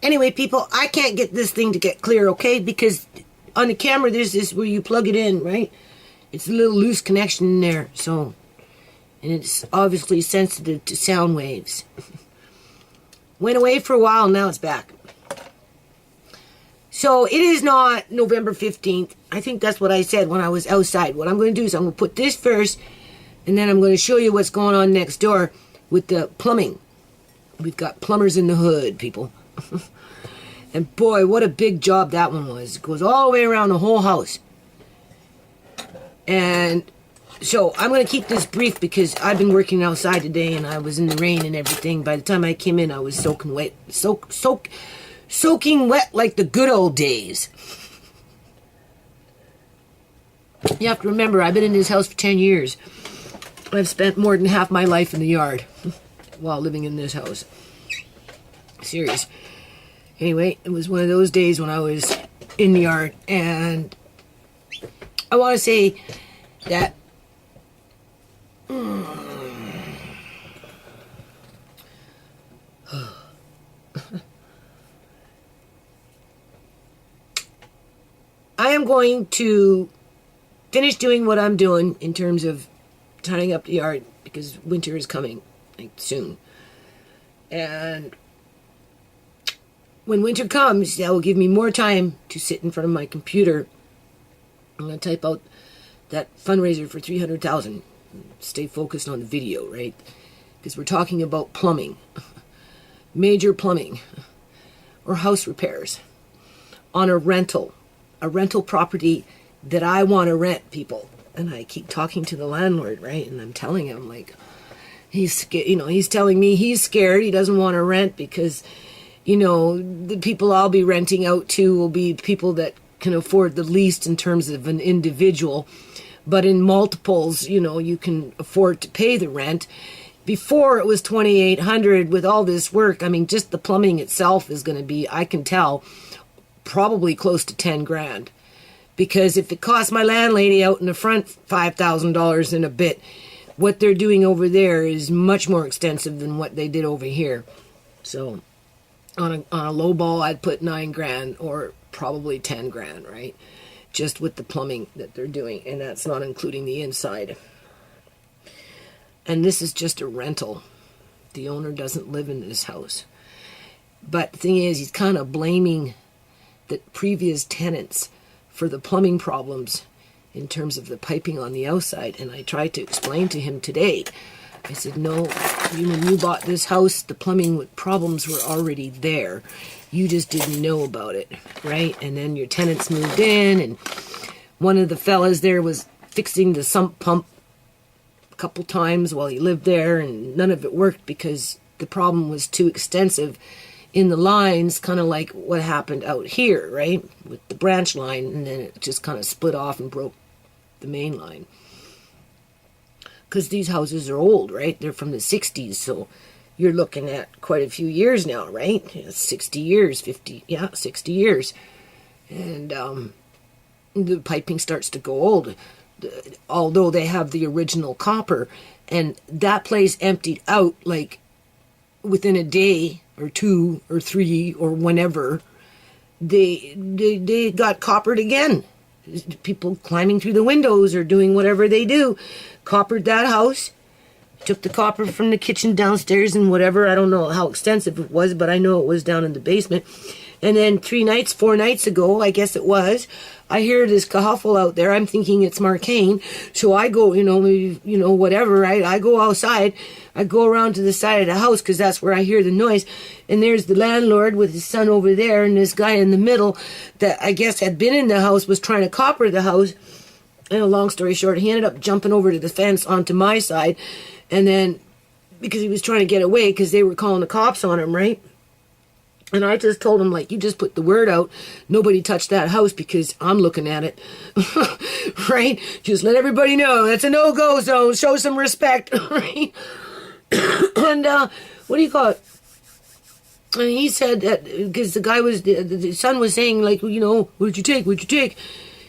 Anyway, people, I can't get this thing to get clear, okay? Because on the camera, there's this where you plug it in, right? It's a little loose connection in there, so... And it's obviously sensitive to sound waves. Went away for a while, now it's back. So it is not November 15th. I think that's what I said when I was outside. What I'm going to do is I'm going to put this first, and then I'm going to show you what's going on next door with the plumbing. We've got plumbers in the hood, people. And boy, what a big job that one was. It goes all the way around the whole house. And so I'm going to keep this brief because I've been working outside today and I was in the rain and everything. By the time I came in, I was soaking wet. Soaking wet like the good old days. You have to remember, I've been in this house for 10 years. I've spent more than half my life in the yard while living in this house. Serious. Anyway, it was one of those days when I was in the yard, and I want to say that I am going to finish doing what I'm doing in terms of tidying up the yard because winter is coming like soon. And when winter comes, that will give me more time to sit in front of my computer. I'm going to type out that fundraiser for $300,000. Stay focused on the video, right? Because we're talking about plumbing, major plumbing, or house repairs on a rental property that I want to rent, people. And I keep talking to the landlord, right? And I'm telling him, like, he's telling me he's scared. He doesn't want to rent because, the people I'll be renting out to will be people that can afford the least in terms of an individual. But in multiples, you can afford to pay the rent. Before it was $2,800 with all this work. I mean, just the plumbing itself is going to be, I can tell, probably close to 10 grand. Because if it costs my landlady out in the front $5,000 and a bit, what they're doing over there is much more extensive than what they did over here. So on a low ball, I'd put 9 grand or probably 10 grand, right? Just with the plumbing that they're doing. And that's not including the inside. And this is just a rental. The owner doesn't live in this house. But the thing is, he's kind of blaming the previous tenants for the plumbing problems in terms of the piping on the outside. And I tried to explain to him today. I said, no, when you bought this house, the plumbing problems were already there. You just didn't know about it, right? And then your tenants moved in, and one of the fellas there was fixing the sump pump a couple times while he lived there, and none of it worked because the problem was too extensive in the lines, kind of like what happened out here, right? With the branch line, and then it just kind of split off and broke the main line. Because these houses are old, right? They're from the 60s, so you're looking at quite a few years now, right? 60 years, 50, 60 years. And the piping starts to go old, although they have the original copper. And that place emptied out, like, within a day or 2 or 3 or whenever, they got coppered again. People climbing through the windows or doing whatever they do, coppered that house, took the copper from the kitchen downstairs and whatever. I don't know how extensive it was, but I know it was down in the basement. And then 4 nights ago, I guess it was, I hear this kerfuffle out there. I'm thinking it's Marcane. So I go, whatever. I go outside. I go around to the side of the house because that's where I hear the noise. And there's the landlord with his son over there, and this guy in the middle that I guess had been in the house was trying to copper the house. And a long story short, he ended up jumping over to the fence onto my side. And then, because he was trying to get away because they were calling the cops on him, right? And I just told him, like, you just put the word out. Nobody touched that house because I'm looking at it. Right? Just let everybody know. That's a no-go zone. Show some respect. Right? And, what do you call it? And he said that, because the son was saying, like, what'd you take? What'd you take?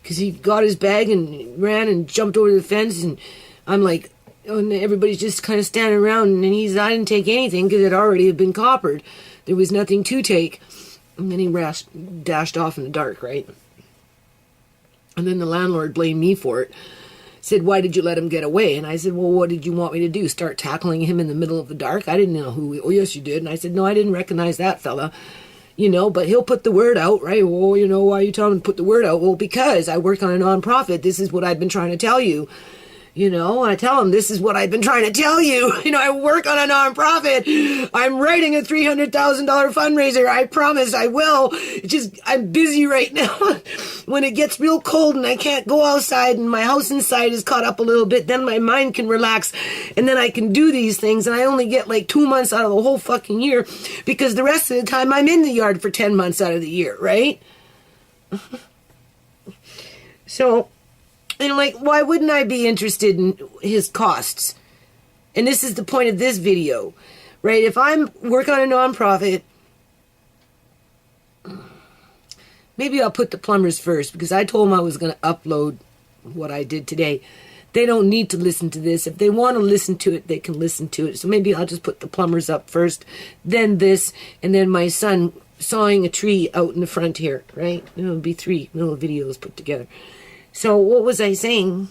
Because he got his bag and ran and jumped over the fence. And I'm like, and everybody's just kind of standing around. And I didn't take anything because it already had been coppered. There was nothing to take. And then he dashed off in the dark, right? And then the landlord blamed me for it. Said, why did you let him get away? And I said, well, what did you want me to do? Start tackling him in the middle of the dark? I didn't know who. Oh, yes, you did. And I said, no, I didn't recognize that fella. But he'll put the word out, right? Well, why are you telling him to put the word out? Well, because I work on a nonprofit. This is what I've been trying to tell you. I tell him, this is what I've been trying to tell you. I work on a nonprofit. I'm writing a $300,000 fundraiser. I promise I will. It's just, I'm busy right now. When it gets real cold and I can't go outside and my house inside is caught up a little bit, then my mind can relax and then I can do these things. And I only get like 2 months out of the whole fucking year because the rest of the time I'm in the yard for 10 months out of the year, right? So, and why wouldn't I be interested in his costs? And this is the point of this video, right? If I'm work on a nonprofit, maybe I'll put the plumbers first because I told them I was going to upload what I did today. They don't need to listen to this. If they want to listen to it, they can listen to it. So maybe I'll just put the plumbers up first, then this, and then my son sawing a tree out in the front here, right? It'll be 3 little videos put together. So what was I saying?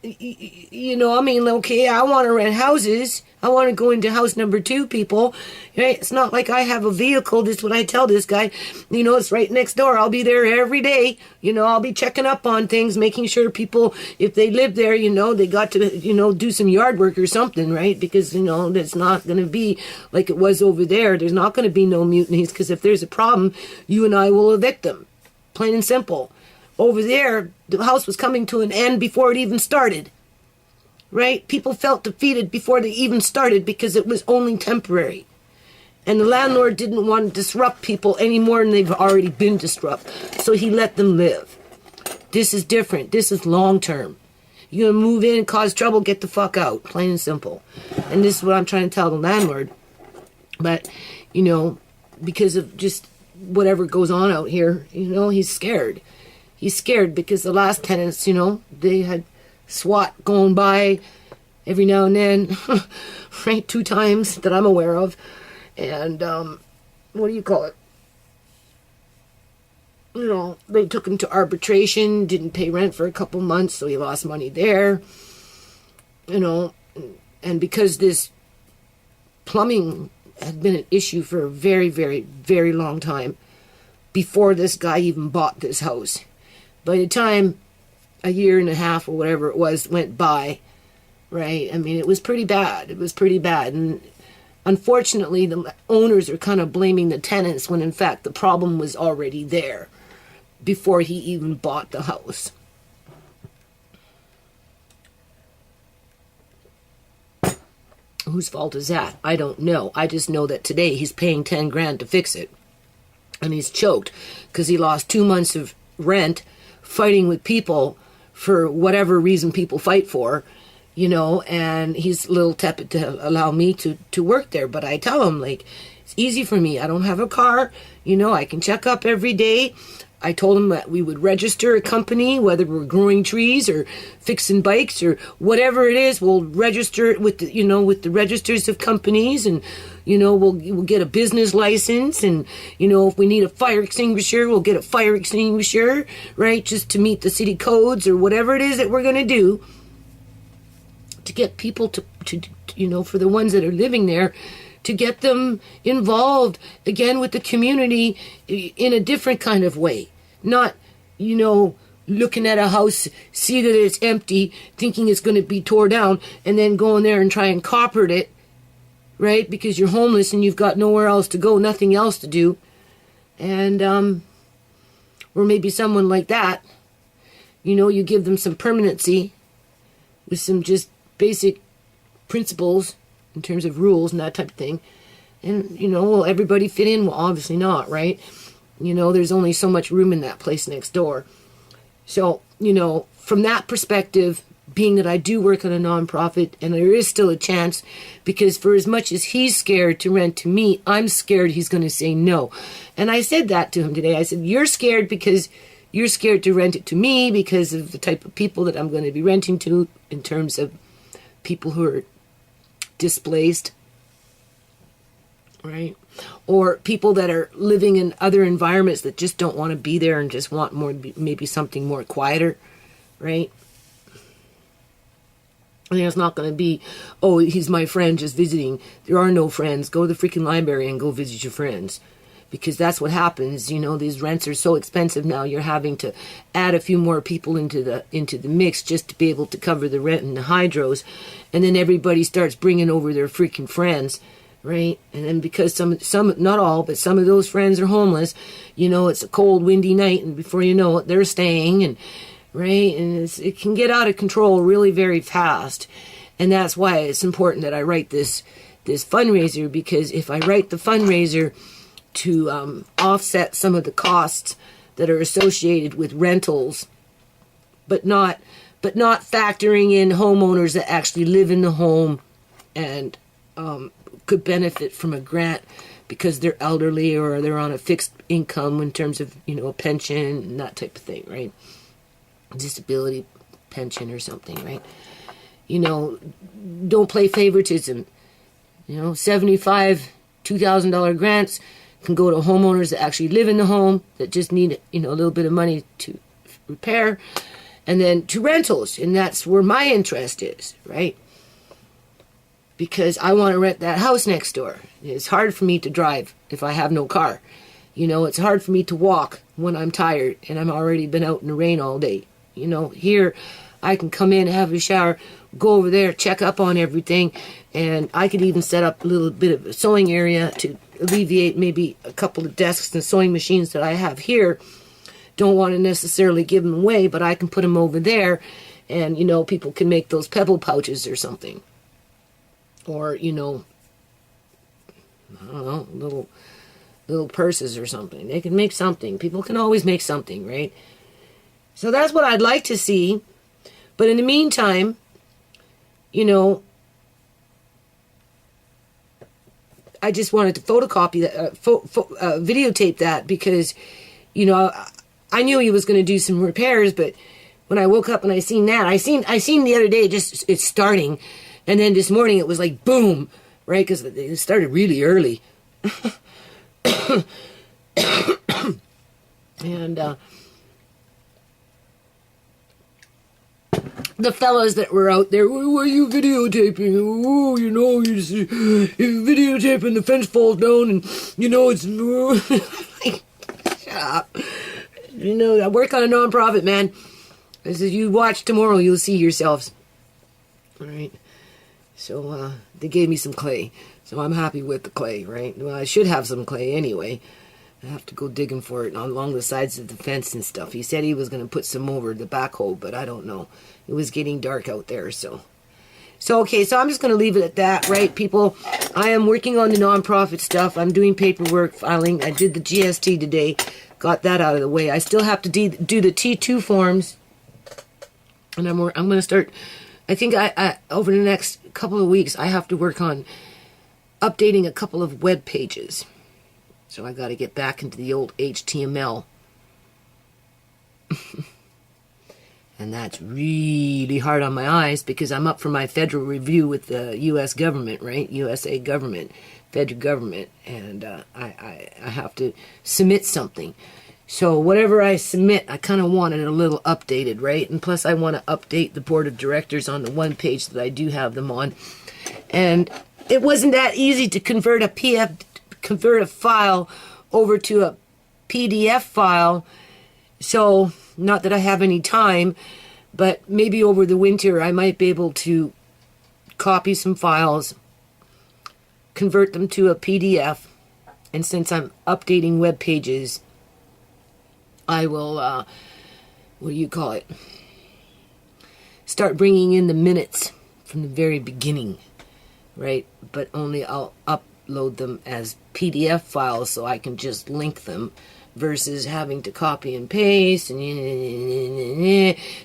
Okay, I want to rent houses. I want to go into house number 2, people. Right? It's not like I have a vehicle. This is what I tell this guy. It's right next door. I'll be there every day. I'll be checking up on things, making sure people, if they live there, they got to, do some yard work or something, right? Because, it's not going to be like it was over there. There's not going to be no mutinies because if there's a problem, you and I will evict them. Plain and simple. Over there, the house was coming to an end before it even started, right? People felt defeated before they even started because it was only temporary. And the landlord didn't want to disrupt people any more than they've already been disrupted. So he let them live. This is different. This is long term. You're going to move in, cause trouble, get the fuck out. Plain and simple. And this is what I'm trying to tell the landlord. But, because of just whatever goes on out here, he's scared. He's scared because the last tenants, they had SWAT going by every now and then, right? 2 times that I'm aware of. And, what do you call it? They took him to arbitration, didn't pay rent for a couple months, so he lost money there. And because this plumbing had been an issue for a very, very, very long time before this guy even bought this house. By the time a year and a half or whatever it was went by, right? I mean, it was pretty bad. It was pretty bad. And unfortunately, the owners are kind of blaming the tenants when in fact the problem was already there before he even bought the house. Whose fault is that? I don't know. I just know that today he's paying 10 grand to fix it. And he's choked because he lost 2 months of rent fighting with people for whatever reason people fight for, and he's a little tepid to allow me to work there. But I tell him, it's easy for me. I don't have a car. I can check up every day. I told him that we would register a company, whether we're growing trees or fixing bikes or whatever it is. We'll register it with the registers of companies, and we'll get a business license, and if we need a fire extinguisher, we'll get a fire extinguisher, right? Just to meet the city codes or whatever it is that we're going to do to get people to for the ones that are living there, to get them involved again with the community in a different kind of way. Not, looking at a house, see that it's empty, thinking it's going to be tore down, and then go in there and try and copper it, right? Because you're homeless and you've got nowhere else to go, nothing else to do. And, or maybe someone like that, you give them some permanency with some just basic principles in terms of rules and that type of thing. And, will everybody fit in? Well, obviously not, right? There's only so much room in that place next door. So, from that perspective, being that I do work on a nonprofit, and there is still a chance, because for as much as he's scared to rent to me, I'm scared he's going to say no. And I said that to him today. I said, you're scared because you're scared to rent it to me because of the type of people that I'm going to be renting to in terms of people who are displaced. right? Or people that are living in other environments that just don't want to be there and just want more, maybe something more quieter, right? And it's not going to be, oh, he's my friend just visiting. There are no friends. Go to the freaking library and go visit your friends. Because that's what happens. You know, these rents are so expensive now. You're having to add a few more people into the mix just to be able to cover the rent and the hydros. And then everybody starts bringing over their freaking friends, right? And then because some, not all, but some of those friends are homeless, you know, it's a cold, windy night, and before you know it, they're staying, and right? And it can get out of control really very fast. And that's why it's important that I write this fundraiser, because if I write the fundraiser to offset some of the costs that are associated with rentals, but not factoring in homeowners that actually live in the home and could benefit from a grant because they're elderly or they're on a fixed income in terms of, you know, a pension and that type of thing, right? Disability pension or something, right? You know, don't play favoritism. You know, $75,000, $2,000 grants can go to homeowners that actually live in the home that just need, you know, a little bit of money to repair, and then to rentals, and that's where my interest is, right? Because I want to rent that house next door. It's hard for me to drive if I have no car. You know, it's hard for me to walk when I'm tired and I'm already been out in the rain all day. You know, here I can come in, have a shower, go over there, check up on everything, and I could even set up a little bit of a sewing area to alleviate maybe a couple of desks and sewing machines that I have here. Don't want to necessarily give them away, but I can put them over there, and, you know, people can make those pebble pouches or something. Or, you know, I don't know, little purses or something. They can make something. People can always make something, right? So that's what I'd like to see. But in the meantime, you know, I just wanted to photocopy that, videotape that, because, you know, I knew he was going to do some repairs, but when I woke up and I seen that, I seen the other day, just it's starting, and then this morning it was like boom, right? Because it started really early, and the fellas that were out there, what are you videotaping? Oh, you know, you're videotaping, the fence falls down, and, you know, it's... Shut up. You know, I work on a non-profit, man. I said, you watch tomorrow, you'll see yourselves. All right? So, they gave me some clay. So I'm happy with the clay, right? Well, I should have some clay anyway. I have to go digging for it along the sides of the fence and stuff. He said he was going to put some over the backhoe, but I don't know. It was getting dark out there, so okay, so I'm just going to leave it at that, right, people? I am working on the nonprofit stuff. I'm doing paperwork, filing. I did the GST today, got that out of the way. I still have to do the T2 forms, and I'm going to start. I think I over the next couple of weeks, I have to work on updating a couple of web pages. So I got to get back into the old HTML. And that's really hard on my eyes because I'm up for my federal review with the U.S. government, right? USA government, federal government. And I have to submit something. So whatever I submit, I kind of want it a little updated, right? And plus I want to update the board of directors on the one page that I do have them on. And it wasn't that easy to convert a file over to a PDF file. So, not that I have any time, but maybe over the winter I might be able to copy some files, convert them to a PDF, and since I'm updating web pages, I will, what do you call it? Start bringing in the minutes from the very beginning, right? But only I'll upload them as PDF files so I can just link them versus having to copy and paste. And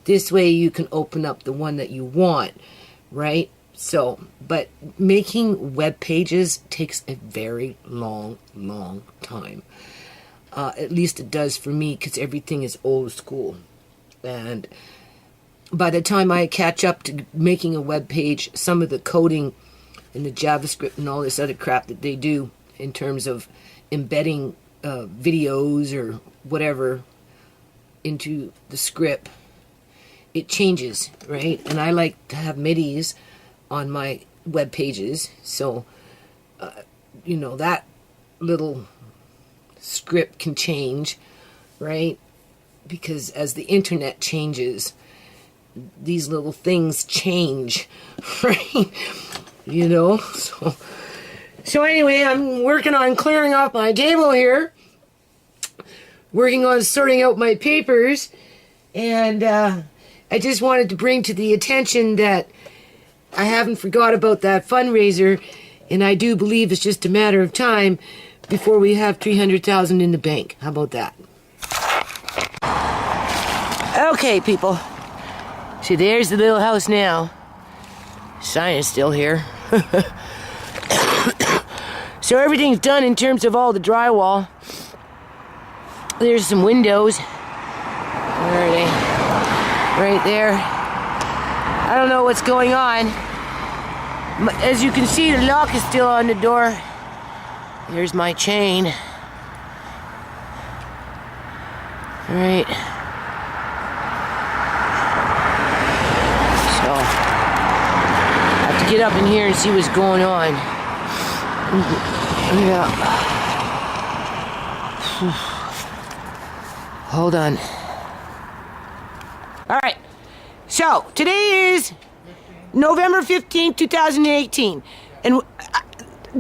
this way you can open up the one that you want, right? So, but making web pages takes a very long time. At least it does for me because everything is old school. And by the time I catch up to making a web page, some of the coding and the JavaScript and all this other crap that they do, in terms of embedding videos or whatever into the script, it changes, right? And I like to have MIDIs on my web pages, so you know, that little script can change, right? Because as the internet changes, these little things change, right? You know, so anyway, I'm working on clearing off my table here, working on sorting out my papers, and I just wanted to bring to the attention that I haven't forgot about that fundraiser, and I do believe it's just a matter of time before we have $300,000 in the bank. How about that? Okay, people. See, there's the little house now. Sign is still here. So everything's done in terms of all the drywall. There's some windows. Where are they? Right there. I don't know what's going on. As you can see, the lock is still on the door. There's my chain. All right. So, I have to get up in here and see what's going on. Yeah. Hold on. All right. So, today is November 15th, 2018. And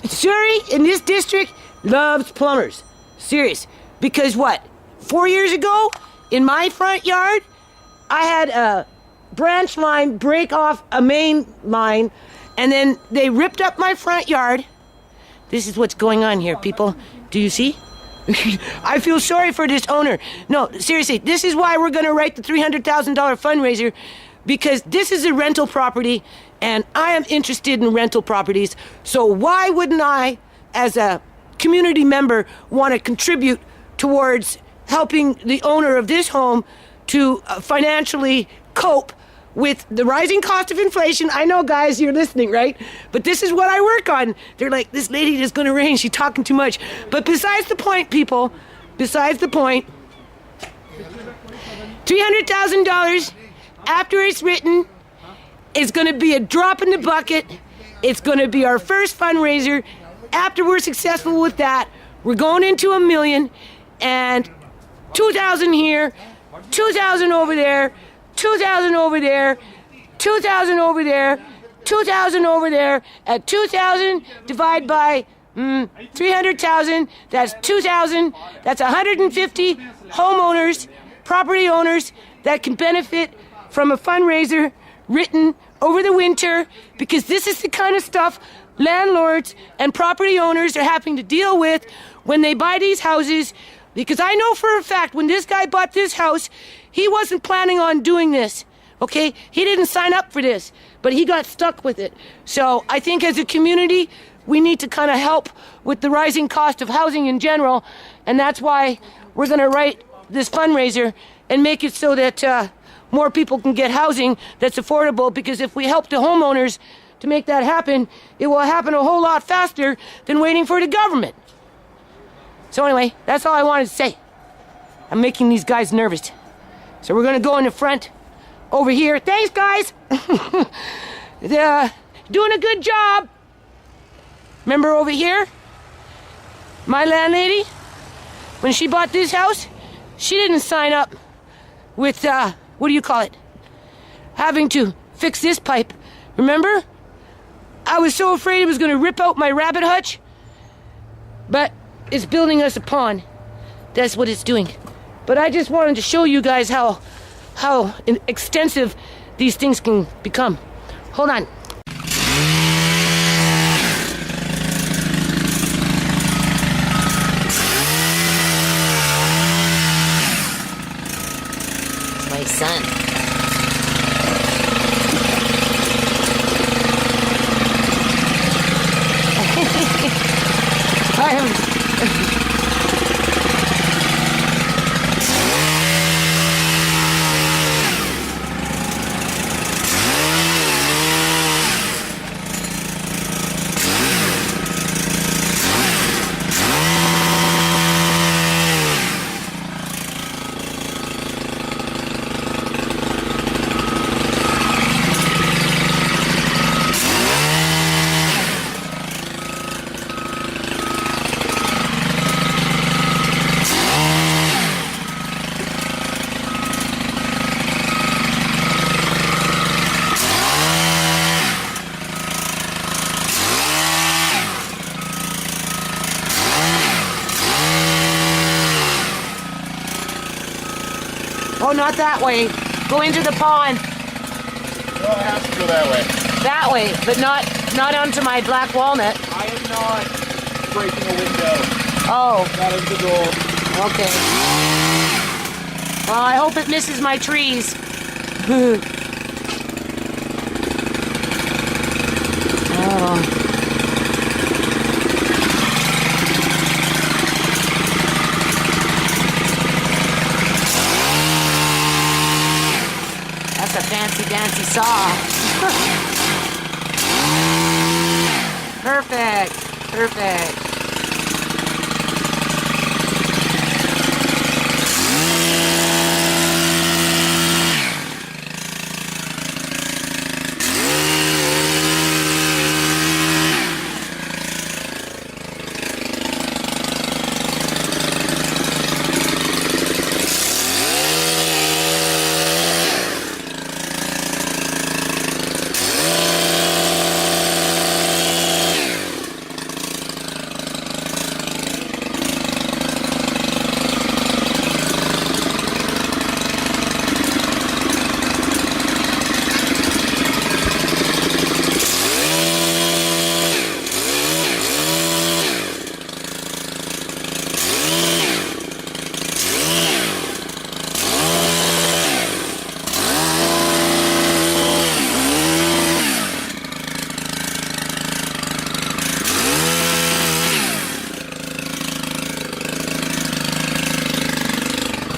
Surrey, in this district, loves plumbers. Serious. Because what? 4 years ago, in my front yard, I had a branch line break off a main line, and then they ripped up my front yard. This is what's going on here, people. Do you see? I feel sorry for this owner. No, seriously, this is why we're going to write the $300,000 fundraiser, because this is a rental property, and I am interested in rental properties. So why wouldn't I, as a community member, want to contribute towards helping the owner of this home to financially cope with the rising cost of inflation? I know, guys, you're listening, right? But this is what I work on. They're like, this lady is going to rain. She's talking too much. But besides the point, people, besides the point, $300,000 after it's written is going to be a drop in the bucket. It's going to be our first fundraiser. After we're successful with that, we're going into $1 million, and 2,000 here, 2,000 over there, 2,000 over there, 2,000 over there, 2,000 over there. At 2,000 divided by 300,000, that's 2,000. That's 150 homeowners, property owners that can benefit from a fundraiser written over the winter, because this is the kind of stuff landlords and property owners are having to deal with when they buy these houses. Because I know for a fact, when this guy bought this house, he wasn't planning on doing this, okay? He didn't sign up for this, but he got stuck with it. So I think as a community, we need to kind of help with the rising cost of housing in general, and that's why we're going to write this fundraiser and make it so that more people can get housing that's affordable, because if we help the homeowners to make that happen, it will happen a whole lot faster than waiting for the government. So anyway, that's all I wanted to say. I'm making these guys nervous. So we're going to go in the front over here. Thanks, guys. Doing a good job. Remember over here? My landlady, when she bought this house, she didn't sign up with, what do you call it? Having to fix this pipe. Remember? I was so afraid it was going to rip out my rabbit hutch. But it's building us a pond. That's what it's doing. But I just wanted to show you guys how extensive these things can become. Hold on. It's my son. I am... Oh, not that way. Go into the pond. No, it has to go that way. That way, but not onto my black walnut. I am not breaking a window. Oh, That is the goal. okay. Well, I hope it misses my trees. Oh. That's a fancy dancy saw. Perfect. Perfect.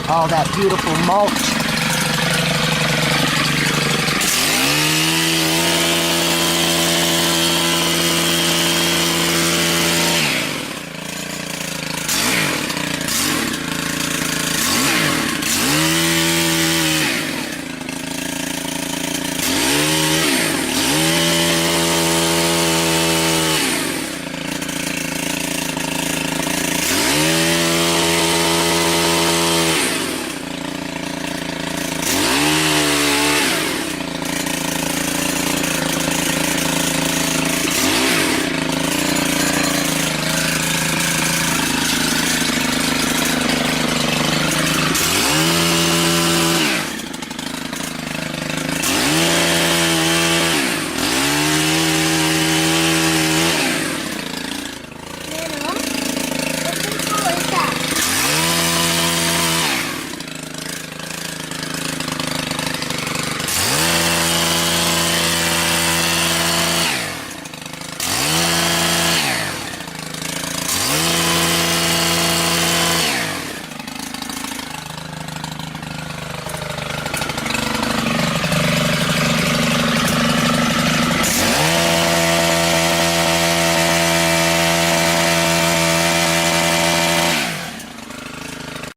All that beautiful mulch.